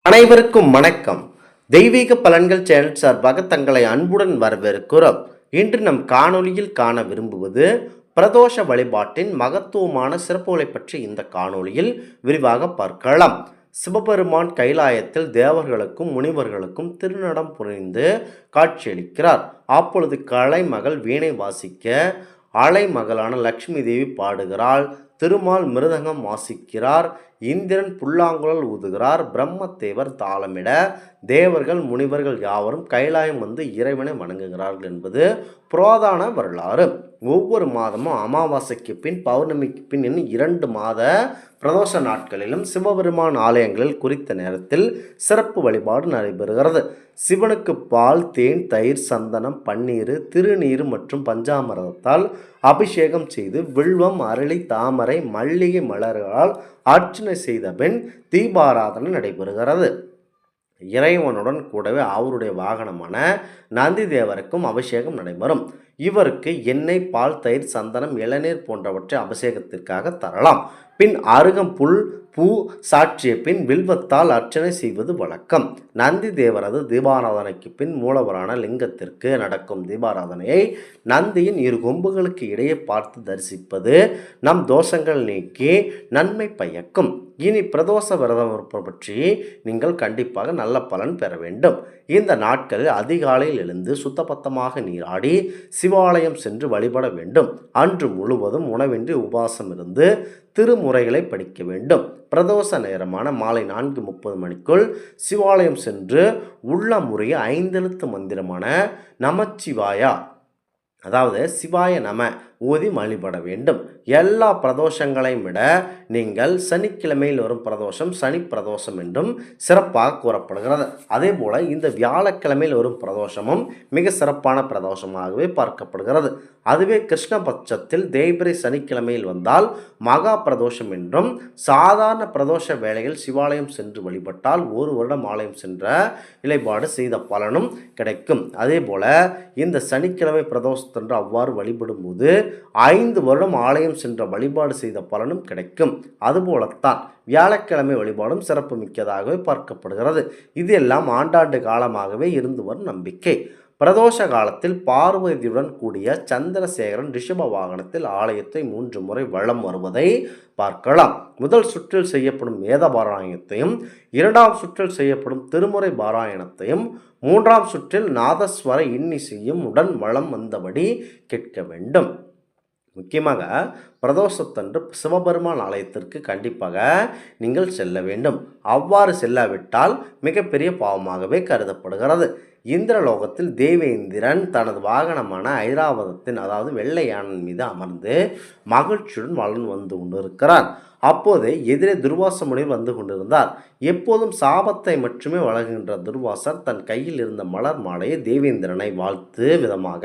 அனைவருக்கும் வணக்கம். தெய்வீக பலன்கள் சேனல் சார்பாக தங்களை அன்புடன் வரவேற்கிறோம். இன்று நம் காணொளியில் காண விரும்புவது பிரதோஷ வழிபாட்டின் மகத்துவமான சிறப்புகளை பற்றி இந்த காணொளியில் விரிவாக பார்க்கலாம். சிவபெருமான் கைலாயத்தில் தேவர்களுக்கும் முனிவர்களுக்கும் திருநடம் புரிந்து காட்சியளிக்கிறார். அப்பொழுது கலைமகள் வீணை வாசிக்க அலைமகளான லட்சுமி தேவி பாடுகிறாள். திருமால் மிருதங்கம் வாசிக்கிறார். இந்திரன் புல்லாங்குழல் ஊதுகிறார். பிரம்மதேவர் தாளமிட தேவர்கள் முனிவர்கள் யாவரும் கைலாயம் வந்து இறைவனை வணங்குகிறார்கள் என்பது புராதன வரலாறு. ஒவ்வொரு மாதமும் அமாவாசைக்கு பின் பௌர்ணமிக்கு பின் இன்னும் 2 மாத பிரதோஷ நாட்களிலும் சிவபெருமான் ஆலயங்களில் குறித்த நேரத்தில் சிறப்பு வழிபாடு நடைபெறுகிறது. சிவனுக்கு பால், தேன், தயிர், சந்தனம், பன்னீர், திருநீர் மற்றும் பஞ்சாமிரதத்தால் அபிஷேகம் செய்து வில்வம், அரளி, தாமரை, மல்லிகை மலர்களால் அர்ச்சனை செய்த பின் தீபாராதனை நடைபெறுகிறது. இறைவனுடன் கூடவே அவருடைய வாகனமான நந்தி தேவருக்கும் அபிஷேகம் நடைபெறும். இவருக்கு எண்ணெய், பால், தயிர், சந்தனம், இளநீர் போன்றவற்றை அபிஷேகத்திற்காக தரலாம். பின் அருகம்புல் பூ சாற்றிய பின் வில்வத்தால் அர்ச்சனை செய்வது வழக்கம். நந்தி தேவரது தீபாராதனைக்கு பின் மூலவரான லிங்கத்திற்கு நடக்கும் தீபாராதனையை நந்தியின் 2 கொம்புகளுக்கு இடையே பார்த்து தரிசிப்பது நம் தோஷங்கள் நீக்கி நன்மை பயக்கும். இனி பிரதோஷ விரதம் பற்றி நீங்கள் கண்டிப்பாக நல்ல பலன் பெற வேண்டும். இந்த நாட்களில் அதிகாலையில் எழுந்து சுத்தபத்தமாக நீராடி சிவாலயம் சென்று வழிபட வேண்டும். அன்று முழுவதும் உணவின்றி உபவாசம் இருந்து திருமுறைகளை படிக்க வேண்டும். பிரதோஷ நேரமான மாலை 4:30 மணிக்குள் சிவாலயம் சென்று உள்ள முறைய 5 எழுத்து மந்திரமான நமச்சிவாயா, அதாவது சிவாய நம ஊதி வழிபட வேண்டும். எல்லா பிரதோஷங்களையும் விட நீங்கள் சனிக்கிழமையில் வரும் பிரதோஷம் சனி பிரதோஷம் என்றும் சிறப்பாக கூறப்படுகிறது. அதே போல இந்த வியாழக்கிழமையில் வரும் பிரதோஷமும் மிக சிறப்பான பிரதோஷமாகவே பார்க்கப்படுகிறது. அதுவே கிருஷ்ணபட்சத்தில் தேய்பிரை சனிக்கிழமையில் வந்தால் மகா பிரதோஷம் என்றும், சாதாரண பிரதோஷ வேளையில் சிவாலயம் சென்று வழிபட்டால் 1 வருடம் ஆலயம் சென்ற இலைப்பாடு செய்த பலனும் கிடைக்கும். அதே போல இந்த சனிக்கிழமை பிரதோஷத்தன்று அவ்வாறு வழிபடும் போது 5 வருடம் ஆலயம் சென்ற வழிபாடு செய்த பலனும் கிடைக்கும். அதுபோலத்தான் வியாழக்கிழமை வழிபாடும் சிறப்பு மிக்கதாகவே பார்க்கப்படுகிறது. இது எல்லாம் ஆண்டாண்டு காலமாகவே இருந்து வரும் நம்பிக்கை. பிரதோஷ காலத்தில் பார்வதியுடன் கூடிய சந்திரசேகரன் ரிஷப வாகனத்தில் ஆலயத்தை 3 முறை வலம் வருவதை பார்க்கலாம். முதல் சுற்றில் செய்யப்படும் வேத பாராயணத்தையும், 2ஆம் சுற்றில் செய்யப்படும் திருமுறை பாராயணத்தையும், 3ஆம் சுற்றில் நாதஸ்வர இன்னிசையும் உடன் வலம் வந்தபடி கேட்க வேண்டும். முக்கியமாக பிரதோஷத்தன்று சிவபெருமான் ஆலயத்திற்கு கண்டிப்பாக நீங்கள் செல்ல வேண்டும். அவ்வாறு செல்லாவிட்டால் மிகப்பெரிய பாவமாகவே கருதப்படுகிறது. இந்திரலோகத்தில் தேவேந்திரன் தனது வாகனமான ஐராவதத்தின், அதாவது வெள்ளை யானையின் மீது அமர்ந்து மகிழ்ச்சியுடன் வளர்ந்து வந்து கொண்டிருக்கிறார். அப்போது எதிரே துர்வாச முனிவர் வந்து கொண்டிருந்தார். எப்போதும் சாபத்தை மட்டுமே வழங்குகின்ற துர்வாசர் தன் கையில் இருந்த மலர் மாலையை தேவேந்திரனை வாழ்த்து விதமாக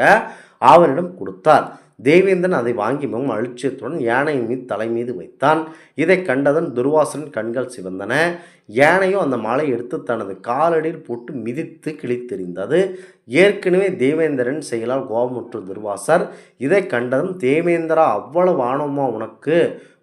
அவனிடம் கொடுத்தார். தேவேந்திரன் அதை வாங்கி மிகவும் அலட்சியத்துடன் யானையின் மீது தலை மீது வைத்தான். இதை கண்டதன் துர்வாசரின் கண்கள் சிவந்தன. யானையோ அந்த மாலை எடுத்து தனது காலடியில் போட்டு மிதித்து கிழித்தெறிந்தது. ஏற்கனவே தேவேந்திரன் செயலால் கோபமுற்ற துர்வாசர் இதை கண்டதும், தேவேந்திரா, அவ்வளவு ஆணவமா உனக்கு?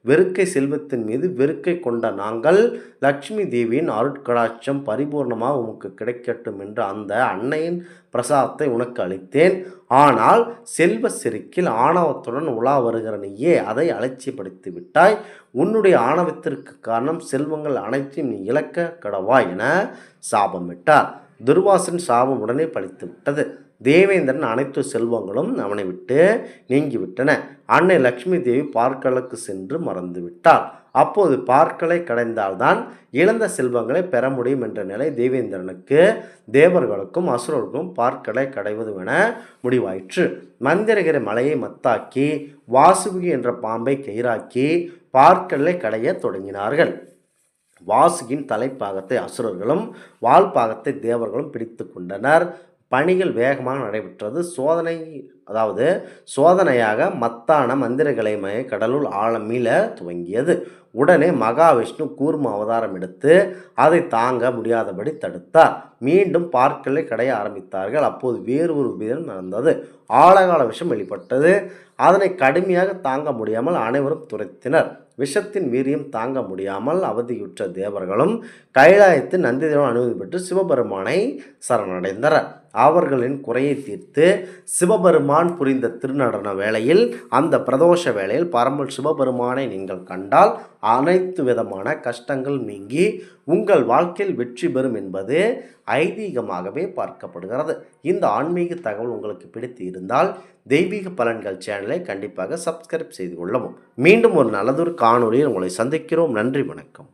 வெறுக்கை செல்வத்தின் மீது வெறுக்கை கொண்ட நாங்கள் லட்சுமி தேவியின் அருட்கடாட்சம் பரிபூர்ணமாக உனக்கு கிடைக்கட்டும் என்று அந்த அன்னையின் பிரசாதத்தை உனக்கு அளித்தேன். ஆனால் செல்வ செருக்கில் ஆணவத்துடன் உலா வருகிற நீயே அதை அலட்சியப்படுத்தி விட்டாய். உன்னுடைய ஆணவத்திற்கு காரணம் செல்வங்கள் அனைத்தையும் நீ இழக்க கடவாய் என சாபமிட்டார். துர்வாசன் சாபம் உடனே பலித்து விட்டது. தேவேந்திரன் அனைத்து செல்வங்களும் அவனை விட்டு நீங்கிவிட்டன. அன்னை லட்சுமி தேவி பார்க்கலுக்கு சென்று மறந்து விட்டார். அப்போது பார்க்கலை கடைந்தால்தான் இழந்த செல்வங்களை பெற முடியும் என்ற நிலை தேவேந்திரனுக்கு, தேவர்களுக்கும் அசுரர்களுக்கும் பார்க்கலை கடைவது என முடிவாயிற்று. மந்திரகிரி மலையை மத்தாக்கி வாசுகி என்ற பாம்பை கயிறாக்கி பார்க்கலை கடைய தொடங்கினார்கள். வாசுகின் தலைப்பாகத்தை அசுரர்களும் வால்பாகத்தை தேவர்களும் பிடித்து கொண்டனர். பணிகள் வேகமாக நடைபெற்றது. சோதனையாக மத்தான மந்திரகலைமய கடலுள் ஆழம் மீள துவங்கியது. உடனே மகாவிஷ்ணு கூர்ம அவதாரம் எடுத்து அதை தாங்க முடியாதபடி தடுத்தார். மீண்டும் பார்க்கலை கடைய ஆரம்பித்தார்கள். அப்போது வேறு ஒரு விதம் நடந்தது. ஆழகால விஷம் வெளிப்பட்டது. அதனை கடுமையாக தாங்க முடியாமல் அனைவரும் துரைத்தினர். விஷத்தின் வீரியம் தாங்க முடியாமல் அவதியுற்ற தேவர்களும் கைலாயத்து நந்திதேவன் அனுமதி பெற்று சிவபெருமானை சரணடைந்தனர். அவர்களின் குறையை தீர்த்து சிவபெருமான் புரிந்த திருநடன வேளையில், அந்த பிரதோஷ வேளையில் பரம்பல் சிவபெருமானை நீங்கள் கண்டால் அனைத்து விதமான கஷ்டங்கள் நீங்கி உங்கள் வாழ்க்கையில் வெற்றி பெறும் என்பது ஐதீகமாகவே பார்க்கப்படுகிறது. இந்த ஆன்மீக தகவல் உங்களுக்கு பிடித்து இருந்தால் தெய்வீக பலன்கள் சேனலை கண்டிப்பாக சப்ஸ்கிரைப் செய்து கொள்ளவும். மீண்டும் ஒரு நல்லதொரு காணொளியில் உங்களை சந்திக்கிறோம். நன்றி, வணக்கம்.